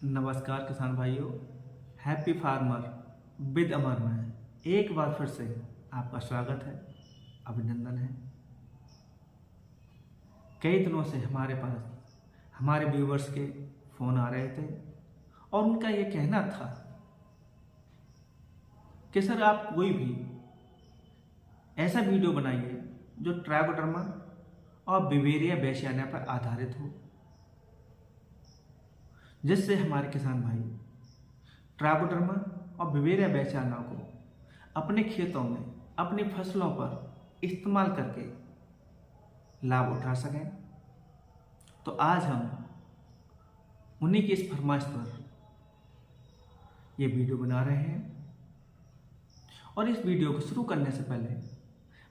नमस्कार किसान भाइयों, हैप्पी फार्मर विद अमर में एक बार फिर से आपका स्वागत है, अभिनंदन है। कई दिनों से हमारे पास हमारे व्यूवर्स के फ़ोन आ रहे थे और उनका ये कहना था कि सर आप कोई भी ऐसा वीडियो बनाइए जो ट्राइकोडर्मा और बिवेरिया बेसियाना पर आधारित हो, जिससे हमारे किसान भाई ट्राइकोडर्मा और बिवेरिया बेसियाना को अपने खेतों में अपनी फसलों पर इस्तेमाल करके लाभ उठा सकें। तो आज हम उन्हीं की इस फरमाइश पर ये वीडियो बना रहे हैं। और इस वीडियो को शुरू करने से पहले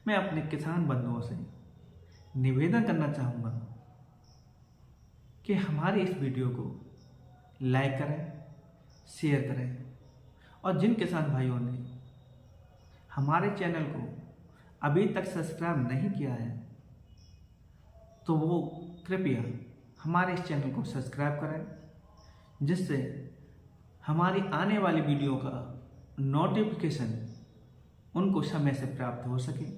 मैं अपने किसान बंधुओं से निवेदन करना चाहूँगा कि हमारी इस वीडियो को लाइक करें, शेयर करें और जिन किसान भाइयों ने हमारे चैनल को अभी तक सब्सक्राइब नहीं किया है तो वो कृपया हमारे इस चैनल को सब्सक्राइब करें, जिससे हमारी आने वाली वीडियो का नोटिफिकेशन उनको समय से प्राप्त हो सके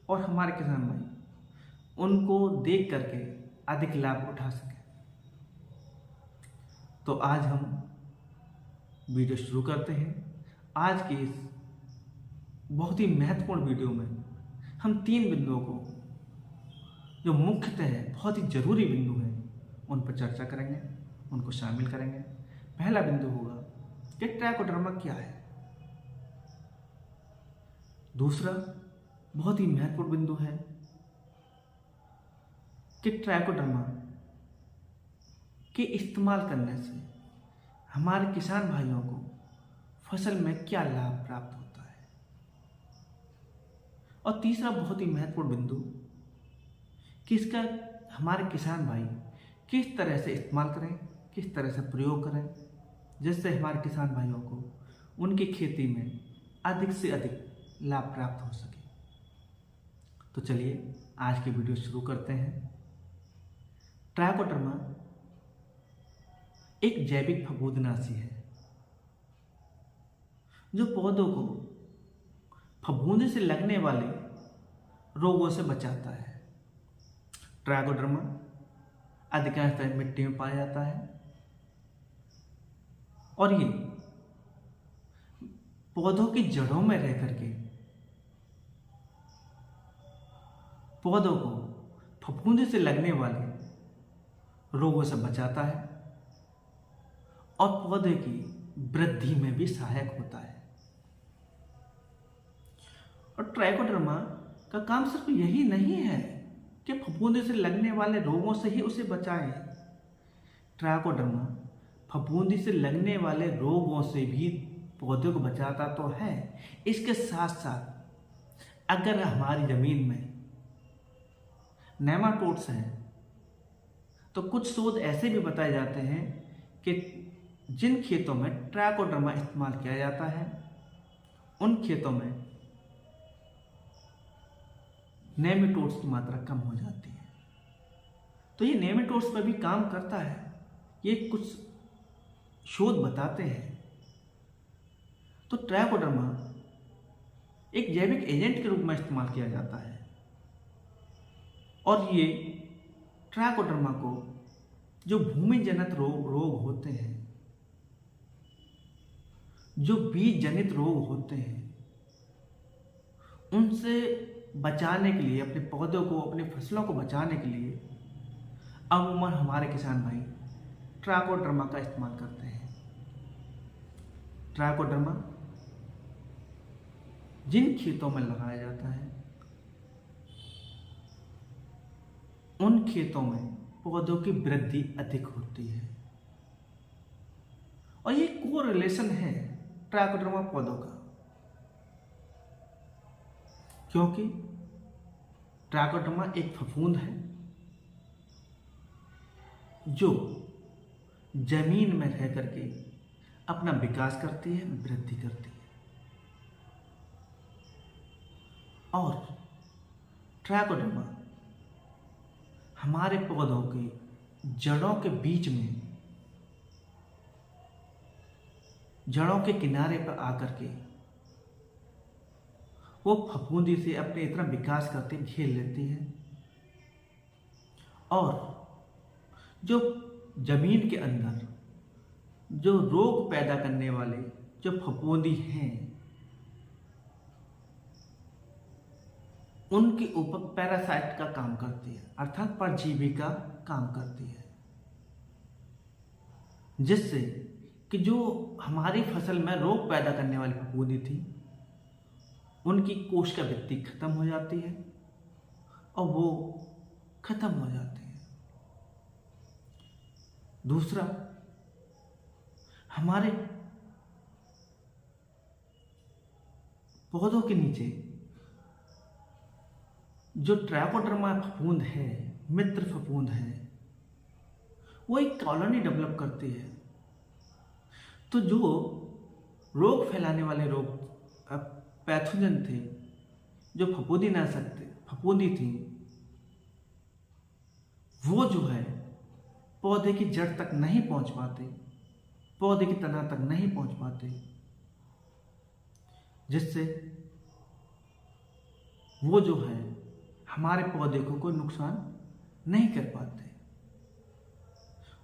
और हमारे किसान भाई उनको देख करके अधिक लाभ उठा सकें। तो आज हम वीडियो शुरू करते हैं। आज की इस बहुत ही महत्वपूर्ण वीडियो में हम 3 बिंदुओं को, जो मुख्यतः बहुत ही जरूरी बिंदु हैं, उन पर चर्चा करेंगे, उनको शामिल करेंगे। पहला बिंदु होगा कि ट्राइकोडर्मा क्या है। दूसरा बहुत ही महत्वपूर्ण बिंदु है कि ट्राइकोडर्मा के इस्तेमाल करने से हमारे किसान भाइयों को फसल में क्या लाभ प्राप्त होता है। और तीसरा बहुत ही महत्वपूर्ण बिंदु कि इसका हमारे किसान भाई किस तरह से इस्तेमाल करें, किस तरह से प्रयोग करें, जिससे हमारे किसान भाइयों को उनकी खेती में अधिक से अधिक लाभ प्राप्त हो सके। तो चलिए आज की वीडियो शुरू करते हैं। ट्राइकोडर्मा एक जैविक फफूंदनाशी है जो पौधों को फफूंदी से लगने वाले रोगों से बचाता है। ट्राइकोडर्मा अधिकांशतः मिट्टी में पाया जाता है और ये पौधों की जड़ों में रह करके पौधों को फफूंदी से लगने वाले रोगों से बचाता है और पौधे की वृद्धि में भी सहायक होता है। और ट्राइकोडर्मा का काम सिर्फ यही नहीं है कि फफूंदी से लगने वाले रोगों से ही उसे बचाएं। ट्राइकोडर्मा फफूंदी से लगने वाले रोगों से भी पौधे को बचाता तो है, इसके साथ साथ अगर हमारी जमीन में नेमाटोड्स हैं तो कुछ शोध ऐसे भी बताए जाते हैं कि जिन खेतों में ट्राइकोडर्मा इस्तेमाल किया जाता है उन खेतों में नेमाटोड्स की मात्रा कम हो जाती है। तो ये नेमाटोड्स पर भी काम करता है, ये कुछ शोध बताते हैं। तो ट्राइकोडर्मा एक जैविक एजेंट के रूप में इस्तेमाल किया जाता है और ये ट्राइकोडर्मा को जो भूमि जनित रोग होते हैं, जो बीज जनित रोग होते हैं, उनसे बचाने के लिए, अपने पौधों को, अपनी फसलों को बचाने के लिए अमूमन हमारे किसान भाई ट्राइकोडर्मा का इस्तेमाल करते हैं। ट्राइकोडर्मा जिन खेतों में लगाया जाता है उन खेतों में पौधों की वृद्धि अधिक होती है और ये कोरिलेशन है ट्राइकोडर्मा पौधों का, क्योंकि ट्राइकोडर्मा एक फफूंद है जो जमीन में रह करके अपना विकास करती है, वृद्धि करती है। और ट्राइकोडर्मा हमारे पौधों के जड़ों के बीच में जड़ों के किनारे पर आकर के वो फफूंदी से अपने इतना विकास करते घेर लेती है और जो जमीन के अंदर जो रोग पैदा करने वाले जो फफूंदी हैं उनके ऊपर पैरासाइट का काम करती है, अर्थात परजीवी का काम करती है, जिससे कि जो हमारी फसल में रोग पैदा करने वाली फफूंदी थी उनकी कोशिका वृद्धि खत्म हो जाती है और वो खत्म हो जाते हैं। दूसरा, हमारे पौधों के नीचे जो ट्राइकोडर्मा फफूंद है, मित्र फफूंद है, वो एक कॉलोनी डेवलप करती है। तो जो रोग फैलाने वाले रोग पैथोजन थे, जो फफूंदी थी, वो जो है पौधे की जड़ तक नहीं पहुंच पाते, पौधे की तना तक नहीं पहुंच पाते, जिससे वो जो है हमारे पौधे को कोई नुकसान नहीं कर पाते।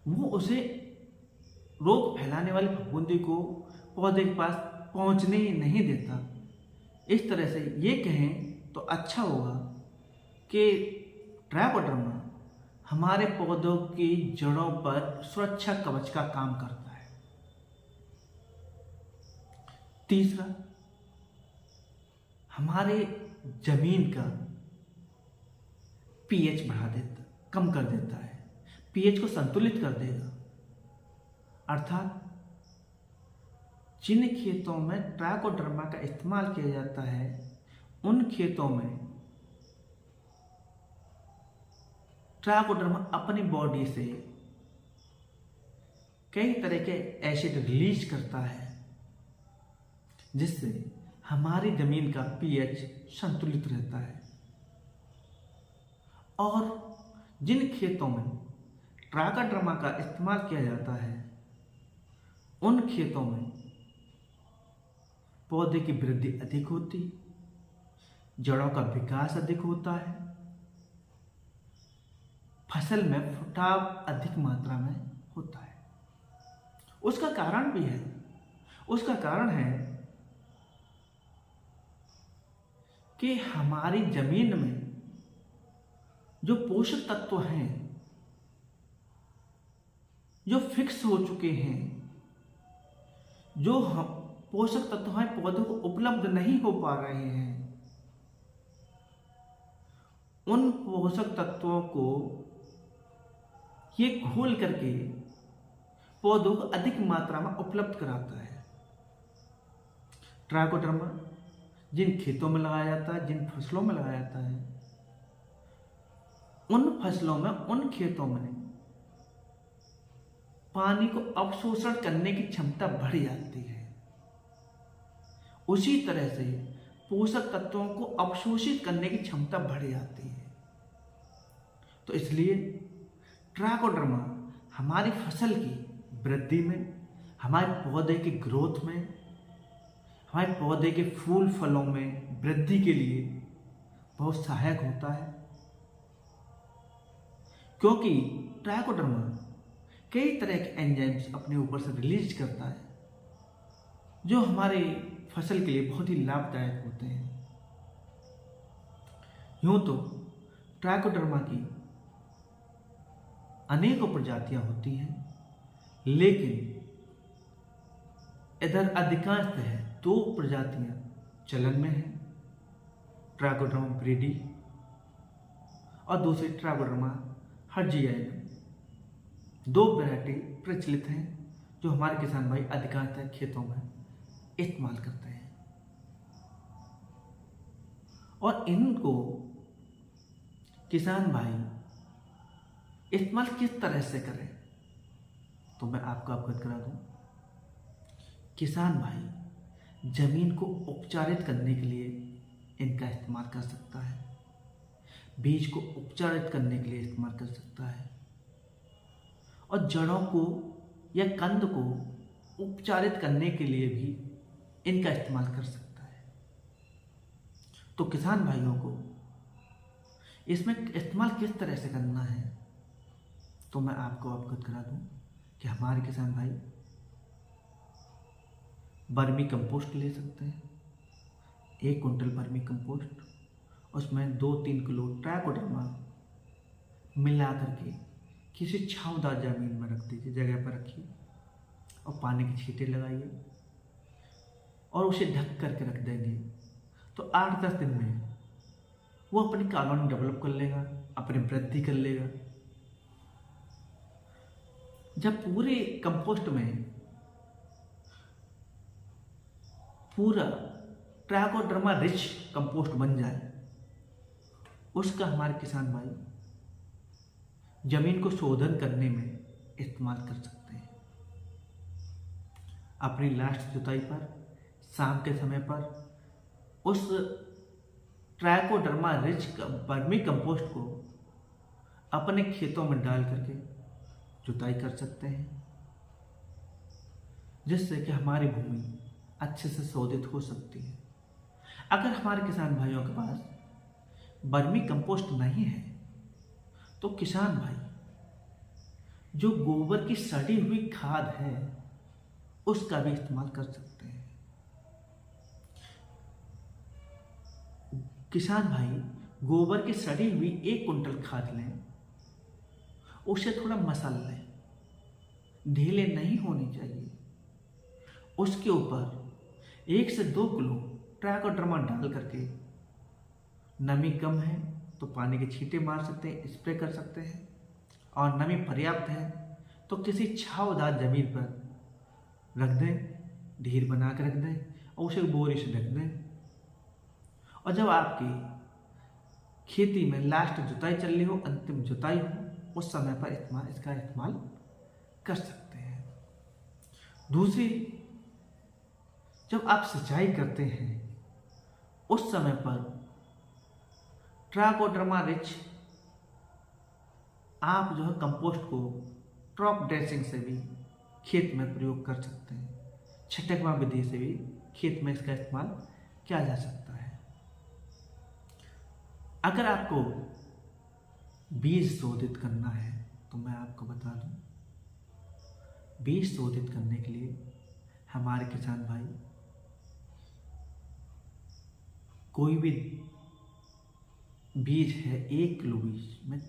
वो उसे रोग फैलाने वाली फफूंदी को पौधे के पास पहुंचने ही नहीं देता। इस तरह से ये कहें तो अच्छा होगा कि ट्राइकोडर्मा हमारे पौधों की जड़ों पर सुरक्षा कवच का काम करता है। तीसरा, हमारे जमीन का पीएच कम कर देता है, पीएच को संतुलित कर देगा। अर्थात जिन खेतों में ट्राइकोडर्मा का इस्तेमाल किया जाता है उन खेतों में ट्राइकोडर्मा अपनी बॉडी से कई तरह के एसिड रिलीज करता है, जिससे हमारी जमीन का पीएच संतुलित रहता है। और जिन खेतों में ट्राइकोडर्मा का इस्तेमाल किया जाता है उन खेतों में पौधे की वृद्धि अधिक होती, जड़ों का विकास अधिक होता है, फसल में फुटाव अधिक मात्रा में होता है। उसका कारण भी है, उसका कारण है कि हमारी जमीन में जो पोषक तत्व हैं, जो फिक्स हो चुके हैं, जो पोषक तत्व हैं पौधों को उपलब्ध नहीं हो पा रहे हैं, उन पोषक तत्वों को ये घोल करके पौधों को अधिक मात्रा में उपलब्ध कराता है। ट्राइकोडर्मा जिन खेतों में लगाया जाता है, जिन फसलों में लगाया जाता है, उन फसलों में, उन खेतों में पानी को अवशोषण करने की क्षमता बढ़ जाती है। उसी तरह से पोषक तत्वों को अवशोषित करने की क्षमता बढ़ जाती है। तो इसलिए ट्राइकोडर्मा हमारी फसल की वृद्धि में, हमारे पौधे की ग्रोथ में, हमारे पौधे के फूल फलों में वृद्धि के लिए बहुत सहायक होता है, क्योंकि ट्राइकोडर्मा कई तरह के एंजाइम्स अपने ऊपर से रिलीज करता है जो हमारे फसल के लिए बहुत ही लाभदायक होते हैं। यूं तो ट्राइकोडर्मा की अनेकों प्रजातियां होती हैं, लेकिन इधर अधिकांशतः 2 प्रजातियां चलन में हैं, ट्राइकोडर्मा ब्रीडी और दूसरी ट्राइकोडर्मा हर्जियाना। 2 वैरायटी प्रचलित हैं जो हमारे किसान भाई अधिकांशतः खेतों में इस्तेमाल करते हैं। और इनको किसान भाई इस्तेमाल किस तरह से करें तो मैं आपको अवगत करा दूं। किसान भाई जमीन को उपचारित करने के लिए इनका इस्तेमाल कर सकता है, बीज को उपचारित करने के लिए इस्तेमाल कर सकता है, और जड़ों को या कंद को उपचारित करने के लिए भी इनका इस्तेमाल कर सकता है। तो किसान भाइयों को इसमें इस्तेमाल किस तरह से करना है तो मैं आपको अवगत करा दूं कि हमारे किसान भाई वर्मी कंपोस्ट ले सकते हैं। 1 कुंटल वर्मी कंपोस्ट, उसमें 2-3 किलो ट्राइकोडर्मा मिला करके किसी छांवदार जमीन में रख दीजिए, जगह पर रखिए और पानी के छींटे लगाइए और उसे ढक करके रख देंगे। तो 8-10 दिन में वो अपनी कॉलोनी डेवलप कर लेगा, अपनी वृद्धि कर लेगा। जब पूरे कंपोस्ट में पूरा ट्राइकोडर्मा रिच कंपोस्ट बन जाए, उसका हमारे किसान भाई जमीन को शोधन करने में इस्तेमाल कर सकते हैं। अपनी लास्ट जुताई पर शाम के समय पर उस ट्राइकोडर्मा रिच वर्मी कंपोस्ट को अपने खेतों में डाल करके जुताई कर सकते हैं, जिससे कि हमारी भूमि अच्छे से शोधित हो सकती है। अगर हमारे किसान भाइयों के पास वर्मी कंपोस्ट नहीं है तो किसान भाई जो गोबर की सड़ी हुई खाद है उसका भी इस्तेमाल कर सकते हैं। किसान भाई गोबर की सड़ी हुई 1 कुंटल खाद लें, उसे थोड़ा मसल लें, ढीले नहीं होनी चाहिए। उसके ऊपर 1 से 2 किलो ट्राइकोडर्मा डाल करके, नमी कम है तो पानी के छींटे मार सकते हैं, स्प्रे कर सकते हैं, और नमी पर्याप्त है तो किसी छावदार जमीन पर रख दें, ढेर बना कर रख दें और उसे बोरी से ढक दें। और जब आपकी खेती में लास्ट जुताई चल रही हो, अंतिम जुताई हो, उस समय पर इसका इस्तेमाल कर सकते हैं। दूसरी, जब आप सिंचाई करते हैं उस समय पर ट्राइकोडर्मा रिच आप जो है कंपोस्ट को क्रॉप ड्रेसिंग से भी खेत में प्रयोग कर सकते हैं। छटकवा विधि से भी खेत में इसका इस्तेमाल किया जा सकता है। अगर आपको बीज शोधित करना है तो मैं आपको बता दूं, बीज शोधित करने के लिए हमारे किसान भाई कोई भी बीज है, 1 किलो बीज में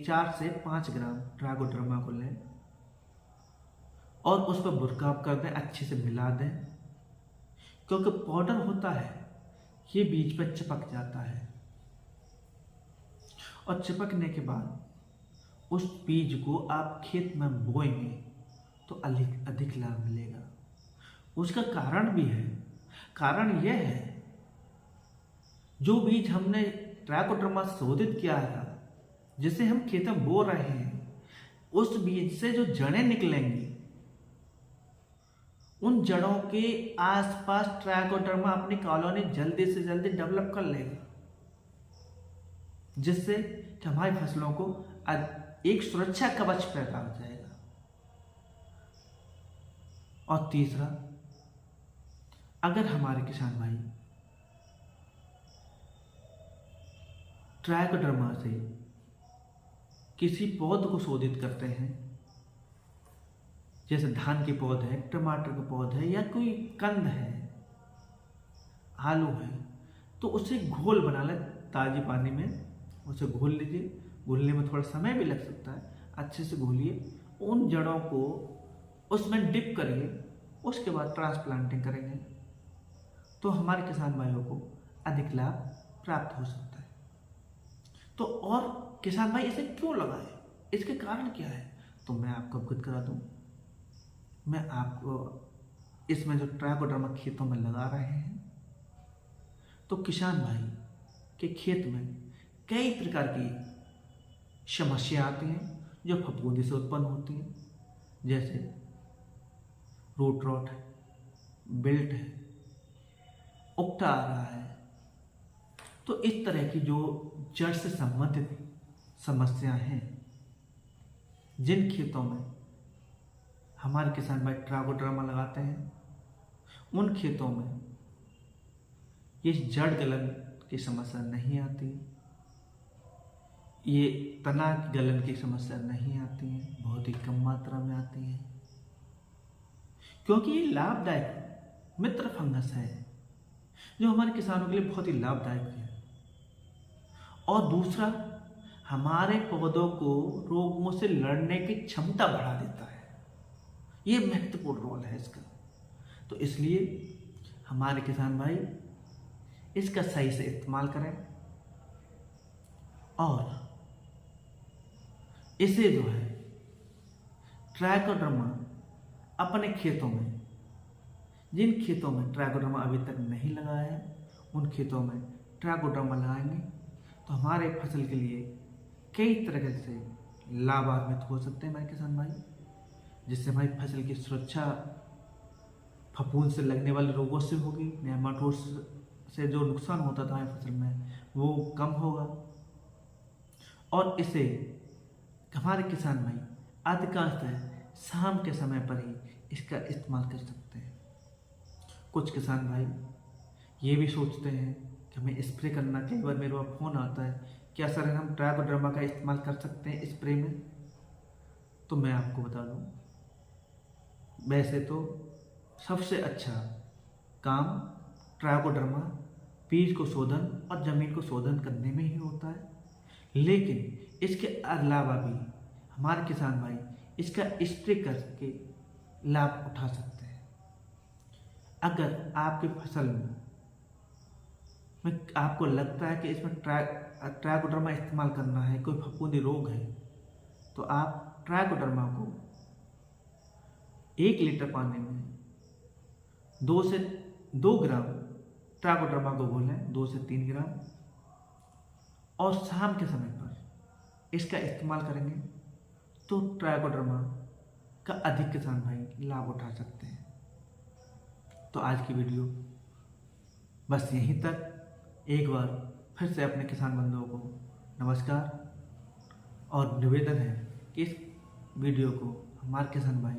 4 से 5 ग्राम ट्राइकोडर्मा को लें और उस पर बुरकाव कर दें, अच्छे से मिला दें, क्योंकि पाउडर होता है ये बीज पर चिपक जाता है और चिपकने के बाद उस बीज को आप खेत में बोएंगे तो अधिक लाभ मिलेगा। उसका कारण भी है। कारण यह है, जो बीज हमने ट्राइकोडर्मा शोधित किया था, जिसे हम खेत में बो रहे हैं, उस बीज से जो जड़ें निकलेंगी, उन जड़ों के आसपास ट्राइकोडर्मा अपनी कॉलोनी जल्दी से जल्दी डेवलप कर लेगा, जिससे कि हमारी फसलों को एक सुरक्षा कवच पैदा हो जाएगा। और तीसरा, अगर हमारे किसान भाई ट्राइकोडर्मा से किसी पौध को शोधित करते हैं, जैसे धान के पौध है, टमाटर के पौध है, या कोई कंद है, आलू है, तो उसे घोल बना ले ताजे पानी में, उसे घोल लीजिए। घोलने में थोड़ा समय भी लग सकता है, अच्छे से घोलिए, उन जड़ों को उसमें डिप करिए, उसके बाद ट्रांसप्लांटिंग करेंगे तो हमारे किसान भाइयों को अधिक लाभ प्राप्त हो सकता है। तो और किसान भाई इसे क्यों लगाए, इसके कारण क्या है, तो मैं आपको अवगत करा दूं। मैं आपको इसमें जो ट्राइकोडर्मा खेतों में लगा रहे हैं, तो किसान भाई के खेत में कई प्रकार की समस्या आती हैं जो फफूंदी से उत्पन्न होती हैं, जैसे रूट रॉट है, बिल्ट है, उगटा आ रहा है। तो इस तरह की जो जड़ से संबंधित समस्याएं हैं, जिन खेतों में हमारे किसान भाई ट्राइकोडर्मा लगाते हैं, उन खेतों में ये जड़ गलन की समस्या नहीं आती, ये तना गलन की समस्या नहीं आती है, बहुत ही कम मात्रा में आती है, क्योंकि ये लाभदायक मित्र फंगस है जो हमारे किसानों के लिए बहुत ही लाभदायक है। और दूसरा, हमारे पौधों को रोगों से लड़ने की क्षमता बढ़ा देता है, ये महत्वपूर्ण रोल है इसका। तो इसलिए हमारे किसान भाई इसका सही से इस्तेमाल करें और इसे जो है ट्राइकोडर्मा अपने खेतों में, जिन खेतों में ट्राइकोडर्मा अभी तक नहीं लगाया है उन खेतों में ट्राइकोडर्मा लगाएंगे तो हमारे फसल के लिए कई तरह से लाभान्वित हो सकते हैं हमारे किसान भाई, जिससे हमारी फसल की सुरक्षा फफूंद से लगने वाले रोगों से होगी, नेमाटोड से जो नुकसान होता था हमारी फसल में वो कम होगा। और इसे हमारे किसान भाई अधिकांशतः शाम के समय पर ही इसका इस्तेमाल कर सकते हैं। कुछ किसान भाई ये भी सोचते हैं कि हमें स्प्रे करना, कई बार मेरे पास फ़ोन आता है क्या सर हम ट्राइकोडर्मा का इस्तेमाल कर सकते हैं स्प्रे में? तो मैं आपको बता दूं, वैसे तो सबसे अच्छा काम ट्राइकोडर्मा बीज को शोधन और ज़मीन को शोधन करने में ही होता है, लेकिन इसके अलावा भी हमारे किसान भाई इसका स्प्रे करके लाभ उठा सकते हैं। अगर आपकी फसल में आपको लगता है कि इसमें ट्राइकोडर्मा इस्तेमाल करना है, कोई फफूंदी रोग है, तो आप ट्राइकोडर्मा को 1 लीटर पानी में 2 से 2 ग्राम ट्राइकोडर्मा को घोलें, 2 से 3 ग्राम, और शाम के समय पर इसका इस्तेमाल करेंगे तो ट्राइकोडर्मा का अधिक किसान भाई लाभ उठा सकते हैं। तो आज की वीडियो बस यहीं तक। एक बार फिर से अपने किसान बंधुओं को नमस्कार और निवेदन है कि इस वीडियो को हमारे किसान भाई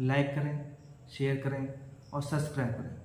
लाइक करें, शेयर करें और सब्सक्राइब करें।